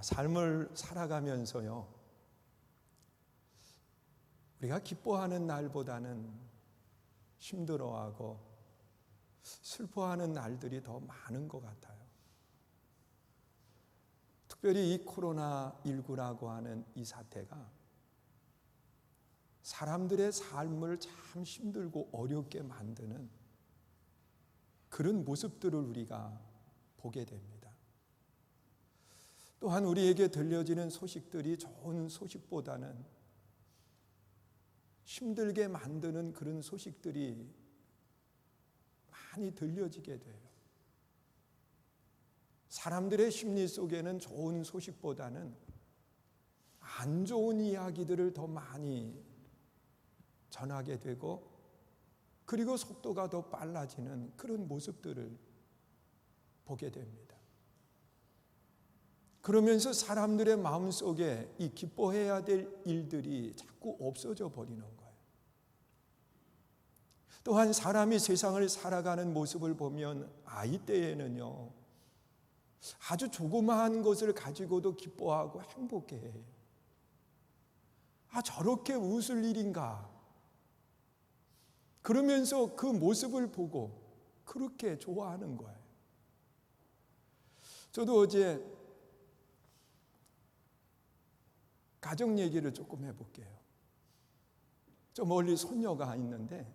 삶을 살아가면서요, 우리가 기뻐하는 날보다는 힘들어하고 슬퍼하는 날들이 더 많은 것 같아요. 특별히 이 코로나19라고 하는 이 사태가 사람들의 삶을 참 힘들고 어렵게 만드는 그런 모습들을 우리가 보게 됩니다. 또한 우리에게 들려지는 소식들이 좋은 소식보다는 힘들게 만드는 그런 소식들이 많이 들려지게 돼요. 사람들의 심리 속에는 좋은 소식보다는 안 좋은 이야기들을 더 많이 전하게 되고, 그리고 속도가 더 빨라지는 그런 모습들을 보게 됩니다. 그러면서 사람들의 마음속에 이 기뻐해야 될 일들이 자꾸 없어져 버리는 거예요. 또한 사람이 세상을 살아가는 모습을 보면 아이 때에는요, 아주 조그마한 것을 가지고도 기뻐하고 행복해해요. 저렇게 웃을 일인가? 그러면서 그 모습을 보고 그렇게 좋아하는 거예요. 저도 어제 가정 얘기를 조금 해볼게요. 저 멀리 손녀가 있는데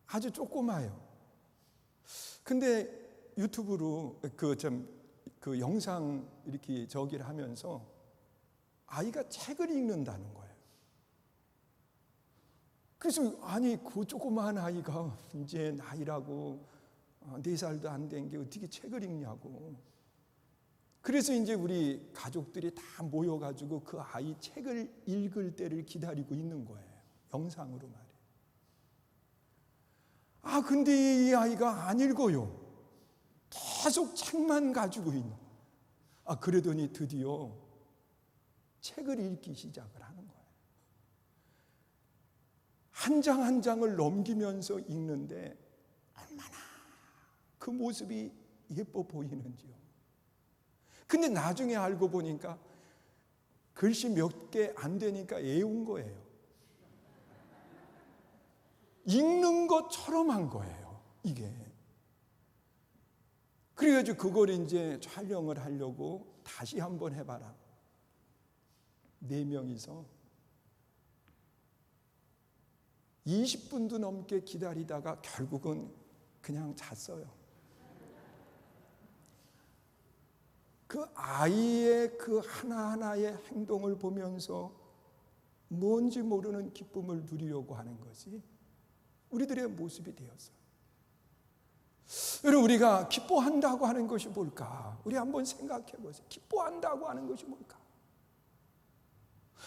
아주 조그마해요. 근데 유튜브로 그 영상 이렇게 저기를 하면서 아이가 책을 읽는다는 거예요. 그래서 아니 그 조그마한 아이가 이제 나이라고 4살도 안 된 게 어떻게 책을 읽냐고. 그래서 이제 우리 가족들이 다 모여가지고 그 아이 책을 읽을 때를 기다리고 있는 거예요. 영상으로 말이에요. 근데 이 아이가 안 읽어요. 계속 책만 가지고 있는 거예요. 그러더니 드디어 책을 읽기 시작을 하는 거예요. 한 장 한 장을 넘기면서 읽는데 얼마나 그 모습이 예뻐 보이는지요. 근데 나중에 알고 보니까 글씨 몇 개 안 되니까 애운 거예요. 읽는 것처럼 한 거예요, 이게. 그래가지고 그걸 이제 촬영을 하려고 다시 한번 해봐라. 4명이서 20분도 넘게 기다리다가 결국은 그냥 잤어요. 그 아이의 그 하나하나의 행동을 보면서 뭔지 모르는 기쁨을 누리려고 하는 것이 우리들의 모습이 되었어요. 여러분, 우리가 기뻐한다고 하는 것이 뭘까? 우리 한번 생각해 보세요. 기뻐한다고 하는 것이 뭘까?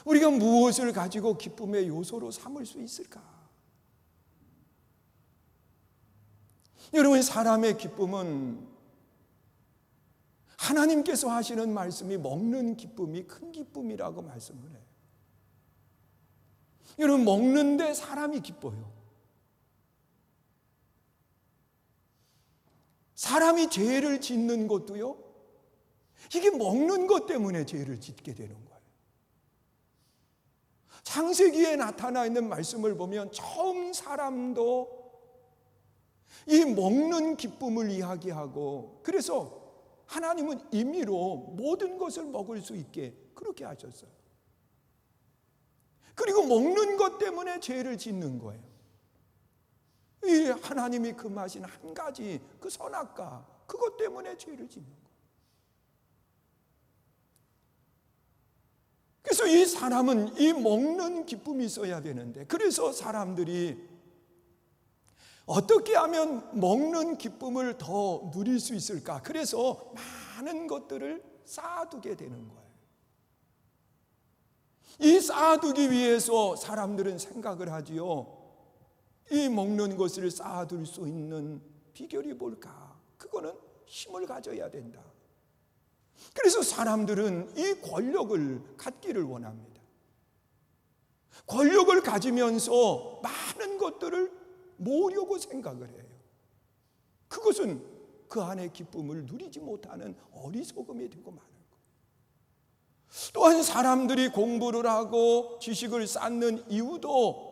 우리가 무엇을 가지고 기쁨의 요소로 삼을 수 있을까? 여러분, 사람의 기쁨은 하나님께서 하시는 말씀이 먹는 기쁨이 큰 기쁨이라고 말씀을 해요. 여러분, 먹는데 사람이 기뻐요. 사람이 죄를 짓는 것도요, 이게 먹는 것 때문에 죄를 짓게 되는 거예요. 창세기에 나타나 있는 말씀을 보면 처음 사람도 이 먹는 기쁨을 이야기하고, 그래서 하나님은 임의로 모든 것을 먹을 수 있게 그렇게 하셨어요. 그리고 먹는 것 때문에 죄를 짓는 거예요. 이 하나님이 금하신 한 가지 그 선악과, 그것 때문에 죄를 짓는 거예요. 그래서 이 사람은 이 먹는 기쁨이 있어야 되는데, 그래서 사람들이 어떻게 하면 먹는 기쁨을 더 누릴 수 있을까? 그래서 많은 것들을 쌓아두게 되는 거예요. 이 쌓아두기 위해서 사람들은 생각을 하지요. 이 먹는 것을 쌓아둘 수 있는 비결이 뭘까? 그거는 힘을 가져야 된다. 그래서 사람들은 이 권력을 갖기를 원합니다. 권력을 가지면서 많은 것들을 모으려고 생각을 해요. 그것은 그 안의 기쁨을 누리지 못하는 어리석음이 되고 마는 것. 또한 사람들이 공부를 하고 지식을 쌓는 이유도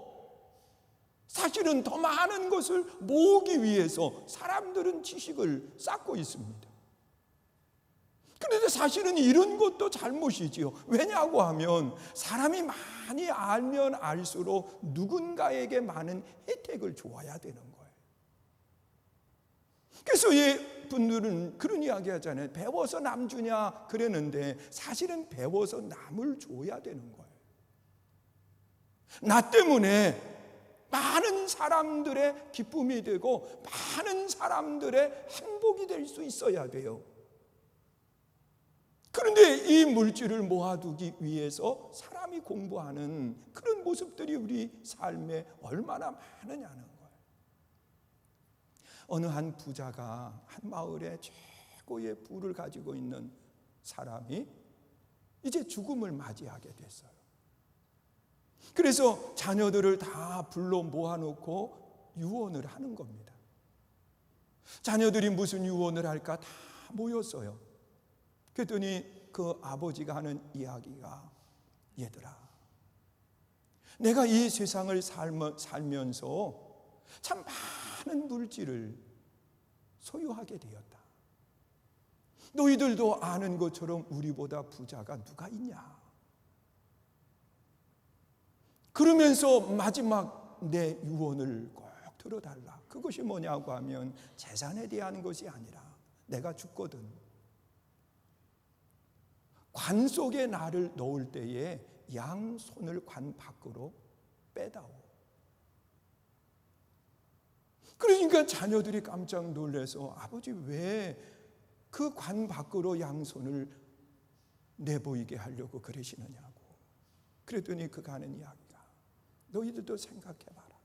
사실은 더 많은 것을 모으기 위해서 사람들은 지식을 쌓고 있습니다. 그런데 사실은 이런 것도 잘못이지요. 왜냐고 하면 사람이 많이 알면 알수록 누군가에게 많은 혜택을 줘야 되는 거예요. 그래서 이 분들은 그런 이야기 하잖아요. 배워서 남 주냐 그랬는데 사실은 배워서 남을 줘야 되는 거예요. 나 때문에 많은 사람들의 기쁨이 되고 많은 사람들의 행복이 될 수 있어야 돼요. 그런데 이 물질을 모아두기 위해서 사람이 공부하는 그런 모습들이 우리 삶에 얼마나 많으냐는 거예요. 어느 한 부자가 한 마을에 최고의 부를 가지고 있는 사람이 이제 죽음을 맞이하게 됐어요. 그래서 자녀들을 다 불러 모아놓고 유언을 하는 겁니다. 자녀들이 무슨 유언을 할까 다 모였어요. 그랬더니 그 아버지가 하는 이야기가, 얘들아, 내가 이 세상을 살면서 참 많은 물질을 소유하게 되었다. 너희들도 아는 것처럼 우리보다 부자가 누가 있냐? 그러면서 마지막 내 유언을 꼭 들어달라. 그것이 뭐냐고 하면 재산에 대한 것이 아니라 내가 죽거든 관 속에 나를 넣을 때에 양손을 관 밖으로 빼다오. 그러니까 자녀들이 깜짝 놀라서 아버지 왜 그 관 밖으로 양손을 내보이게 하려고 그러시느냐고. 그랬더니 그가 하는 이야기가, 너희들도 생각해봐라.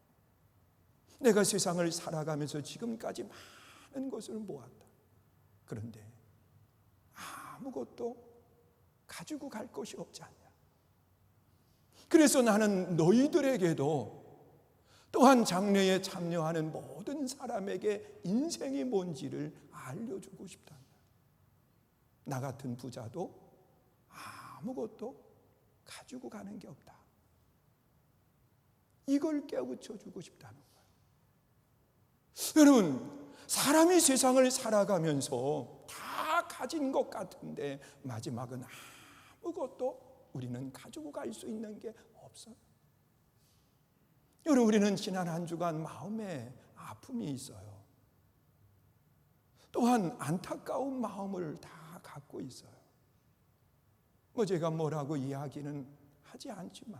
내가 세상을 살아가면서 지금까지 많은 것을 모았다. 그런데 아무것도 가지고 갈 것이 없지 않냐. 그래서 나는 너희들에게도 또한 장래에 참여하는 모든 사람에게 인생이 뭔지를 알려주고 싶다. 나 같은 부자도 아무것도 가지고 가는 게 없다. 이걸 깨우쳐 주고 싶다는 거예요. 여러분, 사람이 세상을 살아가면서 다 가진 것 같은데 마지막은 아무것도 우리는 가지고 갈 수 있는 게 없어요. 여러분, 우리는 지난 한 주간 마음에 아픔이 있어요. 또한 안타까운 마음을 다 갖고 있어요. 제가 뭐라고 이야기는 하지 않지만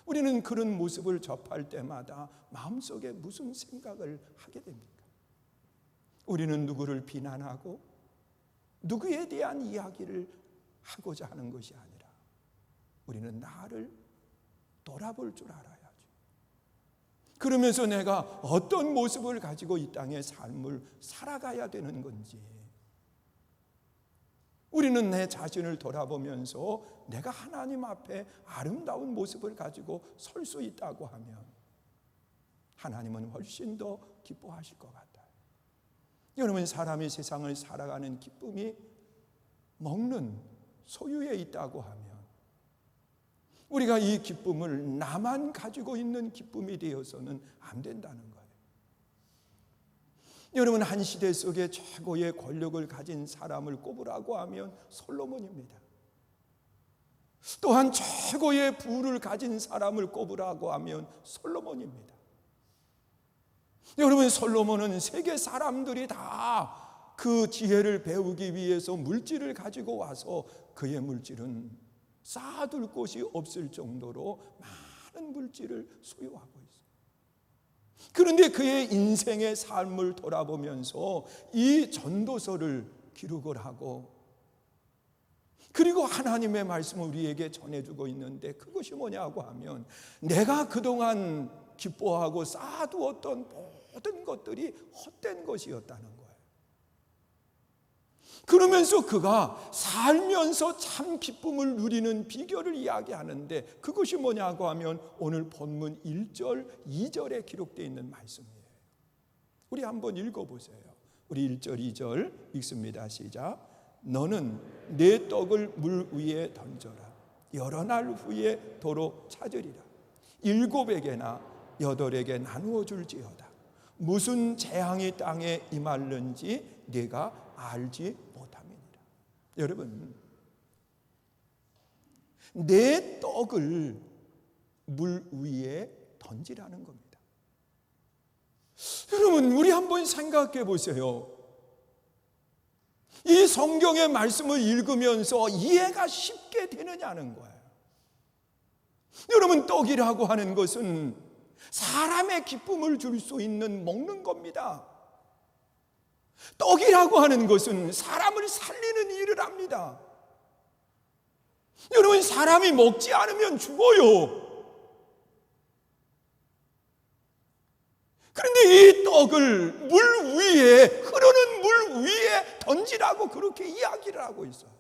우리는 그런 모습을 접할 때마다 마음속에 무슨 생각을 하게 됩니까? 우리는 누구를 비난하고 누구에 대한 이야기를 하고자 하는 것이 아니라 우리는 나를 돌아볼 줄 알아야죠. 그러면서 내가 어떤 모습을 가지고 이 땅의 삶을 살아가야 되는 건지, 우리는 내 자신을 돌아보면서 내가 하나님 앞에 아름다운 모습을 가지고 설 수 있다고 하면 하나님은 훨씬 더 기뻐하실 것 같아요. 여러분, 사람이 세상을 살아가는 기쁨이 먹는 소유에 있다고 하면 우리가 이 기쁨을 나만 가지고 있는 기쁨이 되어서는 안 된다는 거예요. 여러분, 한 시대 속에 최고의 권력을 가진 사람을 꼽으라고 하면 솔로몬입니다. 또한 최고의 부를 가진 사람을 꼽으라고 하면 솔로몬입니다. 여러분, 솔로몬은 세계 사람들이 다 그 지혜를 배우기 위해서 물질을 가지고 와서 그의 물질은 쌓아둘 곳이 없을 정도로 많은 물질을 소유하고 있어요. 그런데 그의 인생의 삶을 돌아보면서 이 전도서를 기록을 하고 그리고 하나님의 말씀을 우리에게 전해주고 있는데 그것이 뭐냐고 하면 내가 그동안 기뻐하고 쌓아두었던 모든 것들이 헛된 것이었다는 거예요. 그러면서 그가 살면서 참 기쁨을 누리는 비결을 이야기하는데 그것이 뭐냐고 하면 오늘 본문 1절, 2절에 기록되어 있는 말씀이에요. 우리 한번 읽어보세요. 우리 1절 2절 읽습니다. 시작. 너는 내 떡을 물 위에 던져라. 여러 날 후에 도로 찾으리라. 7에게나 8에게 나누어 줄지어다. 무슨 재앙이 땅에 임할는지 네가 알지 못함이니라. 여러분, 내 떡을 물 위에 던지라는 겁니다. 여러분, 우리 한번 생각해 보세요. 이 성경의 말씀을 읽으면서 이해가 쉽게 되느냐는 거예요. 여러분, 떡이라고 하는 것은 사람의 기쁨을 줄 수 있는 먹는 겁니다. 떡이라고 하는 것은 사람을 살리는 일을 합니다. 여러분, 사람이 먹지 않으면 죽어요. 그런데 이 떡을 물 위에, 흐르는 물 위에 던지라고 그렇게 이야기를 하고 있어요.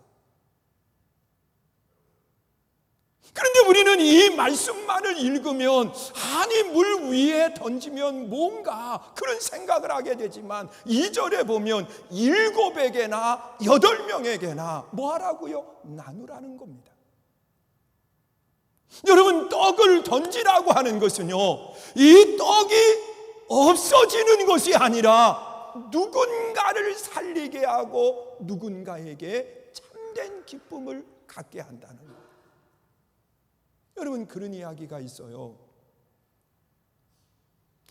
그런데 우리는 이 말씀만을 읽으면 아니 물 위에 던지면 뭔가 그런 생각을 하게 되지만 2절에 보면 7에게나 8명에게나 뭐 하라고요? 나누라는 겁니다. 여러분, 떡을 던지라고 하는 것은요, 이 떡이 없어지는 것이 아니라 누군가를 살리게 하고 누군가에게 참된 기쁨을 갖게 한다는 거예요. 여러분, 그런 이야기가 있어요.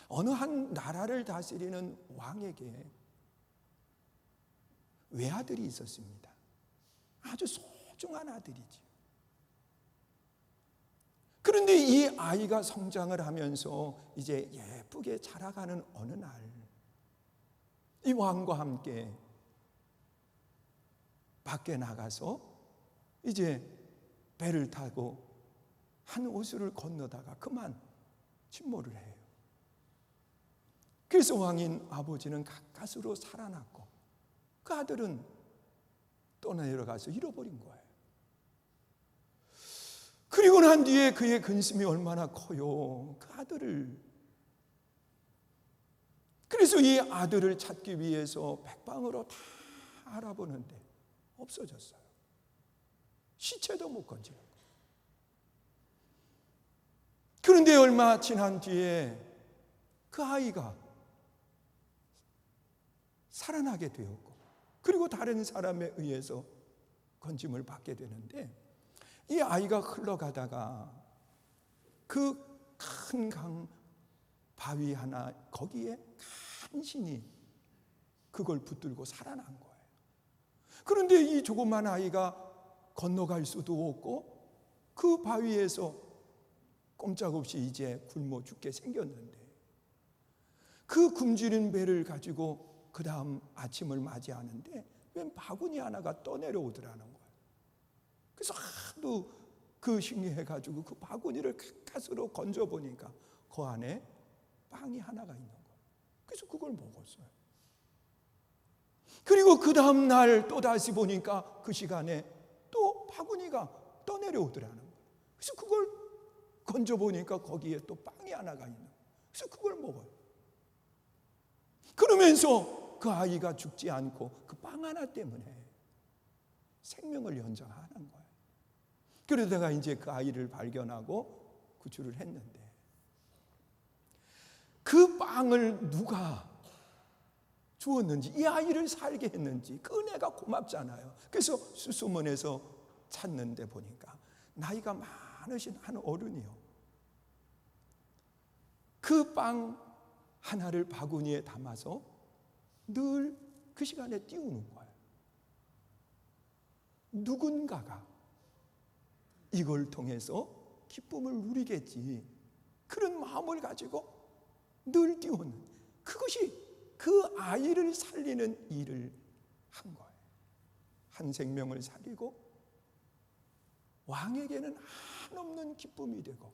어느 한 나라를 다스리는 왕에게 외아들이 있었습니다. 아주 소중한 아들이지. 그런데 이 아이가 성장을 하면서 이제 예쁘게 자라가는 어느 날, 이 왕과 함께 밖에 나가서 이제 배를 타고 한 호수를 건너다가 그만 침몰을 해요. 그래서 왕인 아버지는 가까스로 살아났고 그 아들은 떠내려가서 잃어버린 거예요. 그리고 난 뒤에 그의 근심이 얼마나 커요. 그 아들을. 그래서 이 아들을 찾기 위해서 백방으로 다 알아보는데 없어졌어요. 시체도 못 건지는 거예요. 그런데 얼마 지난 뒤에 그 아이가 살아나게 되었고, 그리고 다른 사람에 의해서 건짐을 받게 되는데, 이 아이가 흘러가다가 그 큰 강 바위 하나, 거기에 간신히 그걸 붙들고 살아난 거예요. 그런데 이 조그만 아이가 건너갈 수도 없고 그 바위에서 꼼짝없이 이제 굶어 죽게 생겼는데, 그 굶주린 배를 가지고 그 다음 아침을 맞이하는데 웬 바구니 하나가 떠내려오더라는 거예요. 그래서 하도 그 신기해가지고 그 바구니를 가까스로 건져보니까 그 안에 빵이 하나가 있는 거예요. 그래서 그걸 먹었어요. 그리고 그 다음 날 또다시 보니까 그 시간에 또 바구니가 떠내려오더라는 거예요. 그래서 그걸 건져보니까 거기에 또 빵이 하나가 있는 거예요. 그래서 그걸 먹어요. 그러면서 그 아이가 죽지 않고 그 빵 하나 때문에 생명을 연장하는 거예요. 그러다가 이제 그 아이를 발견하고 구출을 했는데, 그 빵을 누가 주었는지, 이 아이를 살게 했는지 그 은혜가 고맙잖아요. 그래서 수소문에서 찾는데 보니까 나이가 많으신 한 어른이요, 그 빵 하나를 바구니에 담아서 늘 그 시간에 띄우는 거예요. 누군가가 이걸 통해서 기쁨을 누리겠지, 그런 마음을 가지고 늘 띄우는, 그것이 그 아이를 살리는 일을 한 거예요. 한 생명을 살리고 왕에게는 한없는 기쁨이 되고,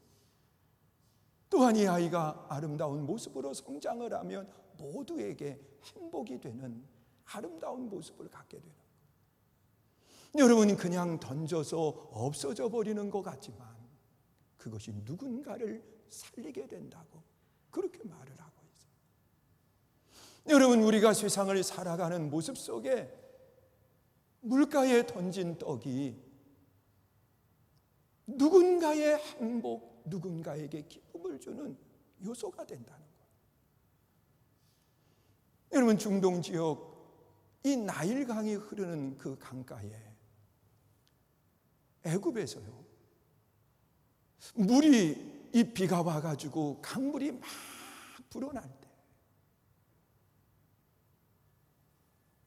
또한 이 아이가 아름다운 모습으로 성장을 하면 모두에게 행복이 되는 아름다운 모습을 갖게 되는 거예요. 여러분이 그냥 던져서 없어져 버리는 것 같지만 그것이 누군가를 살리게 된다고 그렇게 말을 하고 있어요. 여러분, 우리가 세상을 살아가는 모습 속에 물가에 던진 떡이 누군가의 행복, 누군가에게 기쁨을 주는 요소가 된다는 거예요. 여러분, 중동 지역 이 나일강이 흐르는 그 강가에 애굽에서요, 물이 이 비가 와가지고 강물이 막 불어날 때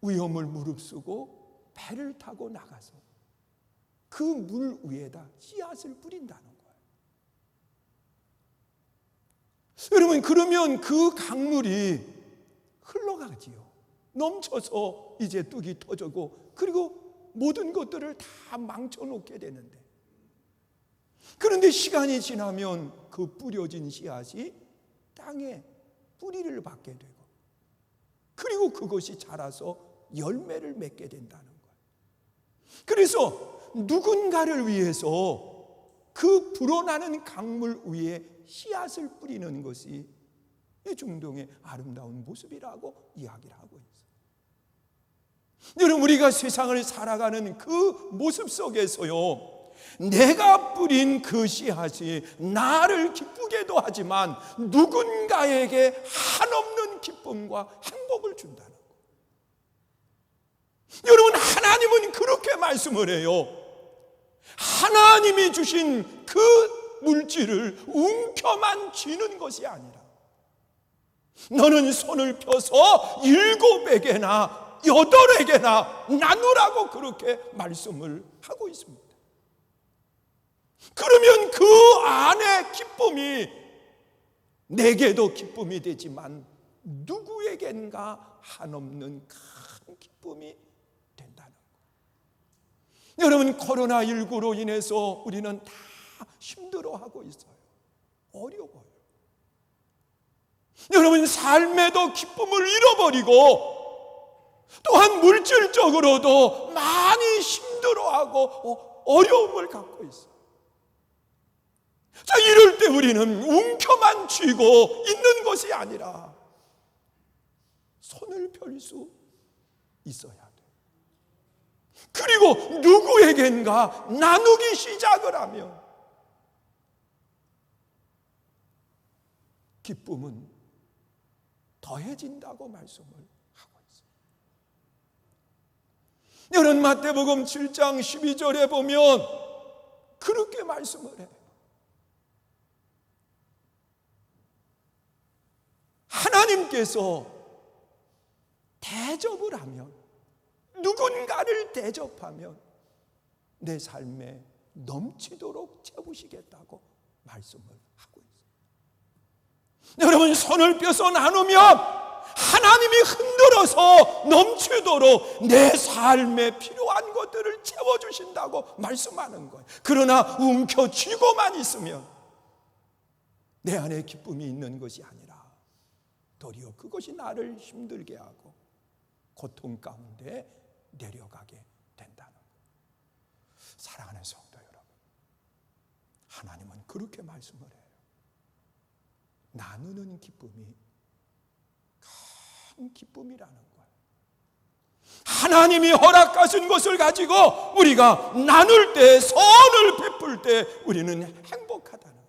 위험을 무릅쓰고 배를 타고 나가서 그 물 위에다 씨앗을 뿌린다는 거예요. 여러분, 그러면 그 강물이 흘러가지요. 넘쳐서 이제 뚝이 터지고, 그리고 모든 것들을 다 망쳐놓게 되는데, 그런데 시간이 지나면 그 뿌려진 씨앗이 땅에 뿌리를 받게 되고, 그리고 그것이 자라서 열매를 맺게 된다는 거예요. 그래서 누군가를 위해서 그 불어나는 강물 위에 씨앗을 뿌리는 것이 이 중동의 아름다운 모습이라고 이야기를 하고 있어요. 여러분, 우리가 세상을 살아가는 그 모습 속에서요, 내가 뿌린 그 씨앗이 나를 기쁘게도 하지만 누군가에게 한없는 기쁨과 행복을 준다는 거예요. 여러분, 하나님은 그렇게 말씀을 해요. 하나님이 주신 그 물질을 움켜만 쥐는 것이 아니라 너는 손을 펴서 7에게나 8에게나 나누라고 그렇게 말씀을 하고 있습니다. 그러면 그 안에 기쁨이 내게도 기쁨이 되지만 누구에겐가 한없는 큰 기쁨이 된다는 거예요. 여러분, 코로나19로 인해서 우리는 다 힘들어하고 있어요. 어려워요. 여러분, 삶에도 기쁨을 잃어버리고 또한 물질적으로도 많이 힘들어하고 어려움을 갖고 있어요. 자, 이럴 때 우리는 움켜만 쥐고 있는 것이 아니라 손을 펼 수 있어야 돼. 그리고 누구에겐가 나누기 시작을 하면 기쁨은 더해진다고 말씀을 하고 있어요. 여러분, 마태복음 7장 12절에 보면 그렇게 말씀을 해요. 하나님께서 대접을 하면, 누군가를 대접하면 내 삶에 넘치도록 채우시겠다고 말씀을 하고 있어요. 여러분, 손을 펴서 나누면 하나님이 흔들어서 넘치도록 내 삶에 필요한 것들을 채워주신다고 말씀하는 거예요. 그러나 움켜쥐고만 있으면 내 안에 기쁨이 있는 것이 아니라 도리어 그것이 나를 힘들게 하고 고통 가운데 내려가게 된다는 거예요. 사랑하는 성도 여러분, 하나님은 그렇게 말씀을 해요. 나누는 기쁨이 큰 기쁨이라는 거예요. 하나님이 허락하신 것을 가지고 우리가 나눌 때, 선을 베풀 때 우리는 행복하다는 거예요.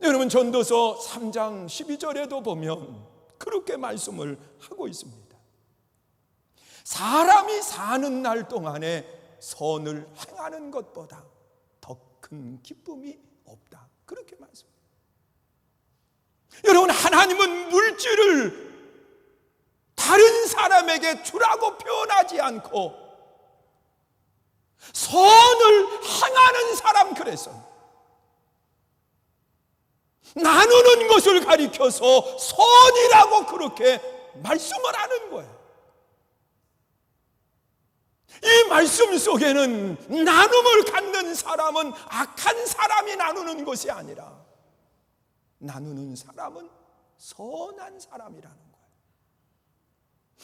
여러분, 전도서 3장 12절에도 보면 그렇게 말씀을 하고 있습니다. 사람이 사는 날 동안에 선을 행하는 것보다 더 큰 기쁨이 없다. 그렇게 말씀합니다. 여러분, 하나님은 물질을 다른 사람에게 주라고 표현하지 않고 선을 행하는 사람, 그래서 나누는 것을 가리켜서 선이라고 그렇게 말씀을 하는 거예요. 이 말씀 속에는 나눔을 갖는 사람은 악한 사람이 나누는 것이 아니라 나누는 사람은 선한 사람이라는 거예요.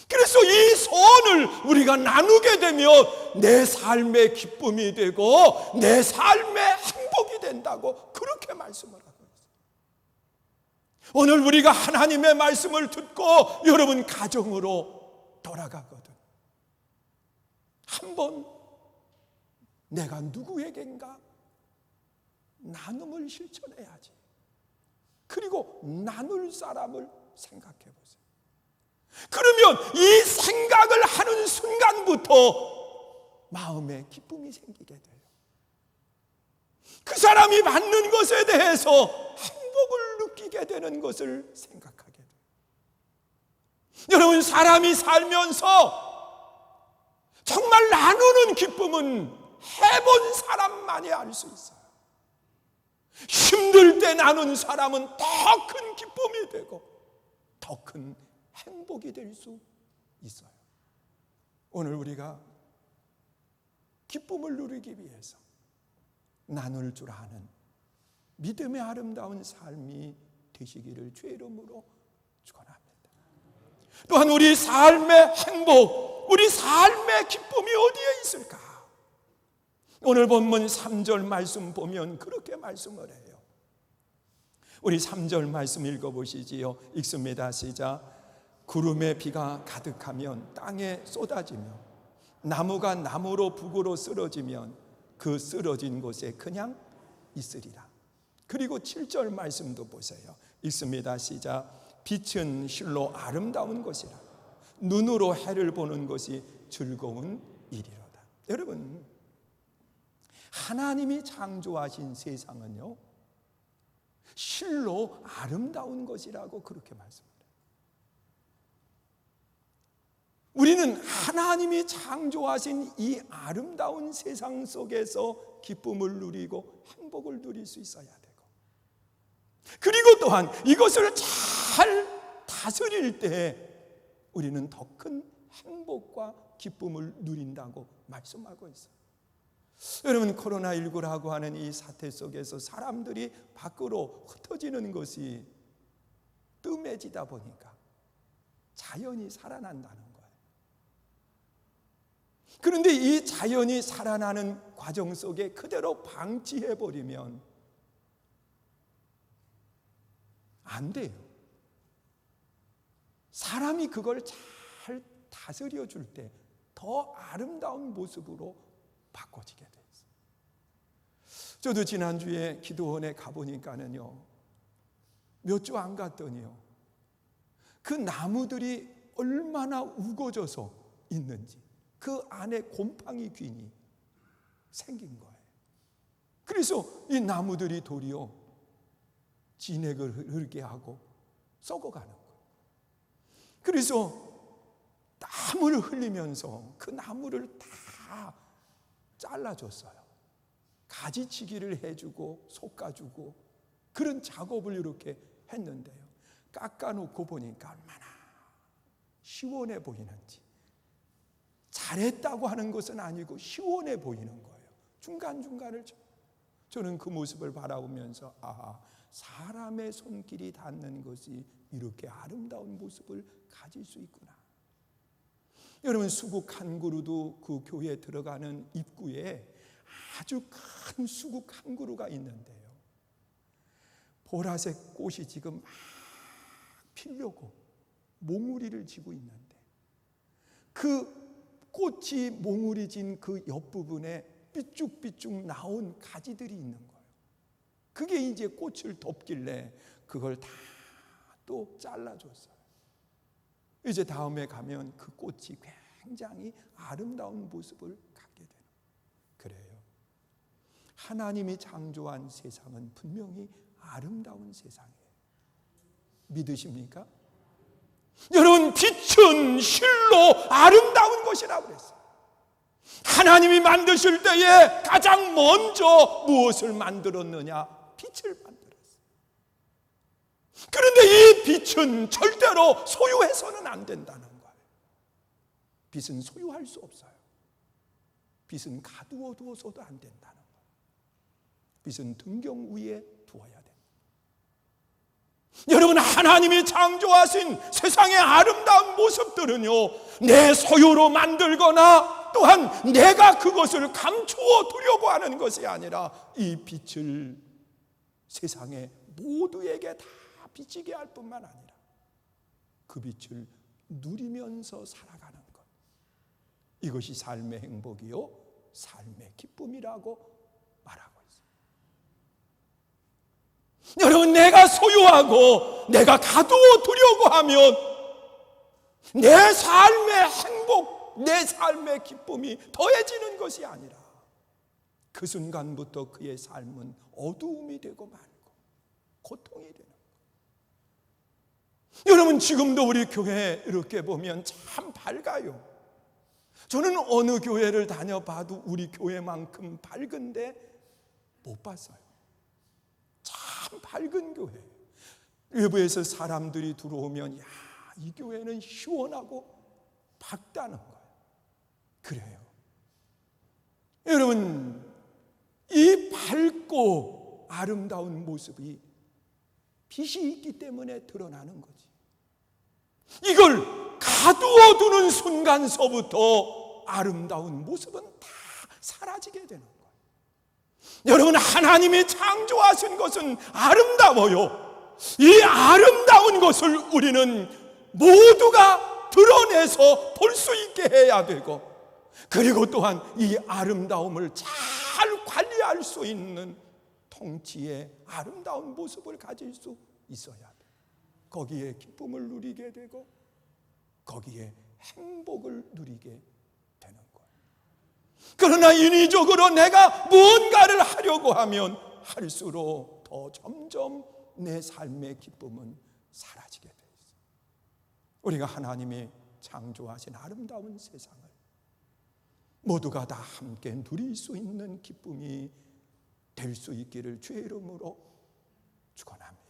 그래서 이 선을 우리가 나누게 되면 내 삶의 기쁨이 되고 내 삶의 행복이 된다고 그렇게 말씀을 하고 있어요. 오늘 우리가 하나님의 말씀을 듣고 여러분 가정으로 돌아가거든 한번 내가 누구에겐가 나눔을 실천해야지. 그리고 나눌 사람을 생각해 보세요. 그러면 이 생각을 하는 순간부터 마음에 기쁨이 생기게 돼요. 그 사람이 받는 것에 대해서 행복을 느끼게 되는 것을 생각하게 돼요. 여러분, 사람이 살면서 정말 나누는 기쁨은 해본 사람만이 알 수 있어요. 힘들 때 나눈 사람은 더 큰 기쁨이 되고 더 큰 행복이 될 수 있어요. 오늘 우리가 기쁨을 누리기 위해서 나눌 줄 아는 믿음의 아름다운 삶이 되시기를 주의 이름으로 축원합니다. 또한 우리 삶의 행복, 우리 삶의 기쁨이 어디에 있을까? 오늘 본문 3절 말씀 보면 그렇게 말씀을 해요. 우리 3절 말씀 읽어보시지요. 읽습니다. 시작. 구름에 비가 가득하면 땅에 쏟아지며 나무가 나무로 북으로 쓰러지면 그 쓰러진 곳에 그냥 있으리라. 그리고 7절 말씀도 보세요. 읽습니다. 시작. 빛은 실로 아름다운 것이라 눈으로 해를 보는 것이 즐거운 일이로다. 여러분, 하나님이 창조하신 세상은요 실로 아름다운 것이라고 그렇게 말씀합니다. 우리는 하나님이 창조하신 이 아름다운 세상 속에서 기쁨을 누리고 행복을 누릴 수 있어야 되고, 그리고 또한 이것을 잘 다스릴 때 우리는 더 큰 행복과 기쁨을 누린다고 말씀하고 있어요. 여러분, 코로나19라고 하는 이 사태 속에서 사람들이 밖으로 흩어지는 것이 뜸해지다 보니까 자연이 살아난다는 거예요. 그런데 이 자연이 살아나는 과정 속에 그대로 방치해버리면 안 돼요. 사람이 그걸 잘 다스려 줄 때 더 아름다운 모습으로 바꿔지게 돼 있어요. 저도 지난주에 기도원에 가보니까는요, 몇 주 안 갔더니요, 그 나무들이 얼마나 우거져서 있는지, 그 안에 곰팡이 균이 생긴 거예요. 그래서 이 나무들이 도리어 진액을 흐르게 하고 썩어가는 거예요. 그래서 땀을 흘리면서 그 나무를 다 잘라줬어요. 가지치기를 해주고 솎아주고 그런 작업을 이렇게 했는데요, 깎아놓고 보니까 얼마나 시원해 보이는지. 잘했다고 하는 것은 아니고 시원해 보이는 거예요. 중간중간을 저는 그 모습을 바라보면서 사람의 손길이 닿는 것이 이렇게 아름다운 모습을 가질 수 있구나. 여러분, 수국 한 그루도 그 교회에 들어가는 입구에 아주 큰 수국 한 그루가 있는데요, 보라색 꽃이 지금 막 피려고 몽우리를 지고 있는데 그 꽃이 몽우리 진 그 옆부분에 삐쭉삐쭉 나온 가지들이 있는 거예요. 그게 이제 꽃을 덮길래 그걸 다 또 잘라줬어요. 이제 다음에 가면 그 꽃이 굉장히 아름다운 모습을 갖게 되는 거예요. 그래요. 하나님이 창조한 세상은 분명히 아름다운 세상이에요. 믿으십니까? 여러분, 빛은 실로 아름다운 것이라고 그랬어요. 하나님이 만드실 때에 가장 먼저 무엇을 만들었느냐? 빛을 만들었어요. 그런데 이 빛은 절대로 소유해서는 안 된다는 거예요. 빛은 소유할 수 없어요. 빛은 가두어 두어서도 안 된다는 거예요. 빛은 등경 위에 두어야 됩니다. 여러분, 하나님이 창조하신 세상의 아름다운 모습들은요, 내 소유로 만들거나 또한 내가 그것을 감추어 두려고 하는 것이 아니라 이 빛을 세상의 모두에게 다 비치게 할 뿐만 아니라 그 빛을 누리면서 살아가는 것, 이것이 삶의 행복이요 삶의 기쁨이라고 말하고 있습니다. 여러분, 내가 소유하고 내가 가두어두려고 하면 내 삶의 행복, 내 삶의 기쁨이 더해지는 것이 아니라 그 순간부터 그의 삶은 어두움이 되고 말고 고통이 되는 거예요. 여러분, 지금도 우리 교회 이렇게 보면 참 밝아요. 저는 어느 교회를 다녀봐도 우리 교회만큼 밝은데 못 봤어요. 참 밝은 교회. 외부에서 사람들이 들어오면 야, 이 교회는 시원하고 밝다는 거예요. 그래요. 여러분, 이 밝고 아름다운 모습이 빛이 있기 때문에 드러나는 거지. 이걸 가두어두는 순간서부터 아름다운 모습은 다 사라지게 되는 거예요. 여러분, 하나님이 창조하신 것은 아름다워요. 이 아름다운 것을 우리는 모두가 드러내서 볼 수 있게 해야 되고, 그리고 또한 이 아름다움을 잘 관리할 수 있는 통치의 아름다운 모습을 가질 수 있어야 돼요. 거기에 기쁨을 누리게 되고 거기에 행복을 누리게 되는 거예요. 그러나 인위적으로 내가 무언가를 하려고 하면 할수록 더 점점 내 삶의 기쁨은 사라지게 돼 있어요. 우리가 하나님이 창조하신 아름다운 세상을 모두가 다 함께 누릴 수 있는 기쁨이 될 수 있기를 주의 이름으로 축원합니다.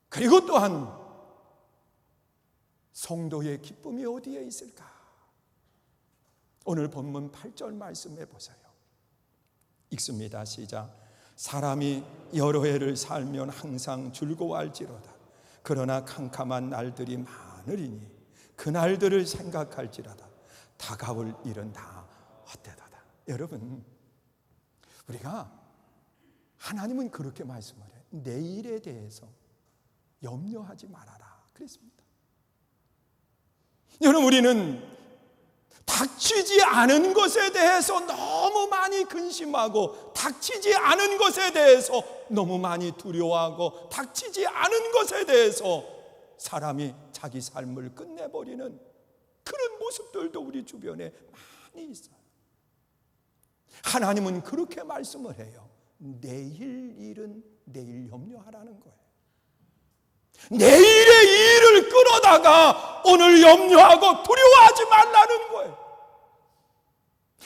그리고 또한 성도의 기쁨이 어디에 있을까? 오늘 본문 8절 말씀해 보세요. 읽습니다. 시작. 사람이 여러 해를 살면 항상 즐거워할지로다. 그러나 캄캄한 날들이 많으리니 그 날들을 생각할지라다. 다가올 일은 다 헛되도다. 여러분, 우리가 하나님은 그렇게 말씀을 해요. 내일에 대해서 염려하지 말아라 그랬습니다. 여러분, 우리는 닥치지 않은 것에 대해서 너무 많이 근심하고, 닥치지 않은 것에 대해서 너무 많이 두려워하고, 닥치지 않은 것에 대해서 사람이 자기 삶을 끝내버리는 그런 모습들도 우리 주변에 많이 있어요. 하나님은 그렇게 말씀을 해요. 내일 일은 내일 염려하라는 거예요. 내일의 일을 끌어다가 오늘 염려하고 두려워하지 말라는 거예요.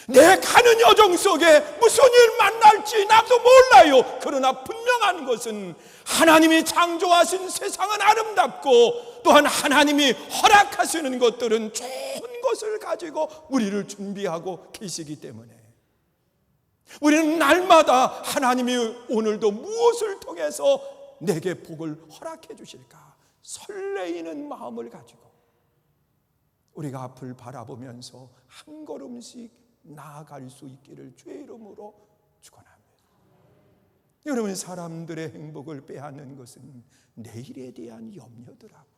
내 가는 여정 속에 무슨 일 만날지 나도 몰라요. 그러나 분명한 것은 하나님이 창조하신 세상은 아름답고, 또한 하나님이 허락하시는 것들은 좋은 것을 가지고 우리를 준비하고 계시기 때문에 우리는 날마다 하나님이 오늘도 무엇을 통해서 내게 복을 허락해 주실까 설레이는 마음을 가지고 우리가 앞을 바라보면서 한 걸음씩 나아갈 수 있기를 주의 이름으로 축원합니다. 여러분, 사람들의 행복을 빼앗는 것은 내일에 대한 염려더라고요.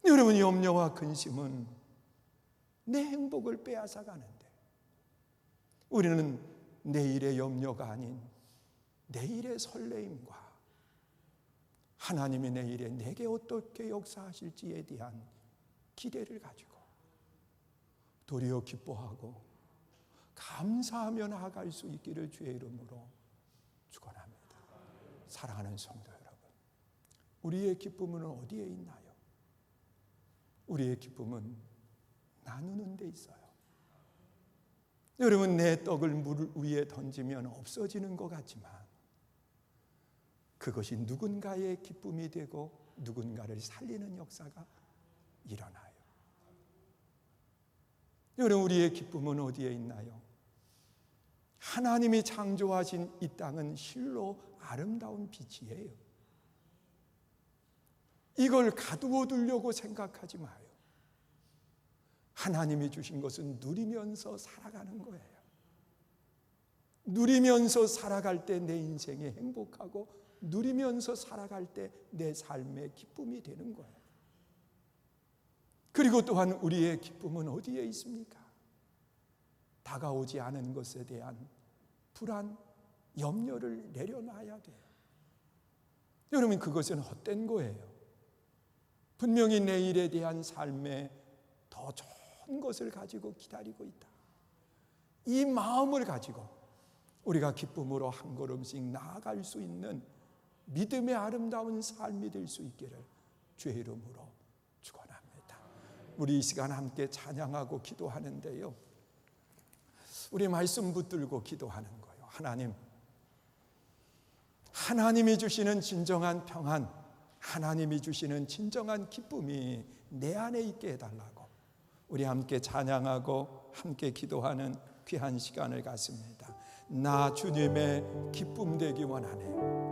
여러분, 염려와 근심은 내 행복을 빼앗아 가는데 우리는 내일의 염려가 아닌 내일의 설레임과 하나님이 내일에 내게 어떻게 역사하실지에 대한 기대를 가지고 도리어 기뻐하고 감사하며 나아갈 수 있기를 주의 이름으로 축원합니다. 사랑하는 성도 여러분, 우리의 기쁨은 어디에 있나요? 우리의 기쁨은 나누는 데 있어요. 여러분, 내 떡을 물 위에 던지면 없어지는 것 같지만 그것이 누군가의 기쁨이 되고 누군가를 살리는 역사가 일어나요. 여러분, 우리의 기쁨은 어디에 있나요? 하나님이 창조하신 이 땅은 실로 아름다운 빛이에요. 이걸 가두어 두려고 생각하지 마요. 하나님이 주신 것은 누리면서 살아가는 거예요. 누리면서 살아갈 때 내 인생이 행복하고 누리면서 살아갈 때 내 삶의 기쁨이 되는 거예요. 그리고 또한 우리의 기쁨은 어디에 있습니까? 다가오지 않은 것에 대한 불안, 염려를 내려놔야 돼요. 여러분, 그것은 헛된 거예요. 분명히 내일에 대한 삶에 더 좋은 것을 가지고 기다리고 있다. 이 마음을 가지고 우리가 기쁨으로 한 걸음씩 나아갈 수 있는 믿음의 아름다운 삶이 될 수 있기를 주의 이름으로 축원합니다. 우리 이 시간 함께 찬양하고 기도하는데요, 우리 말씀 붙들고 기도하는 거예요. 하나님이 주시는 진정한 평안, 하나님이 주시는 진정한 기쁨이 내 안에 있게 해달라고 우리 함께 찬양하고 함께 기도하는 귀한 시간을 갖습니다. 나 주님의 기쁨 되기 원하네.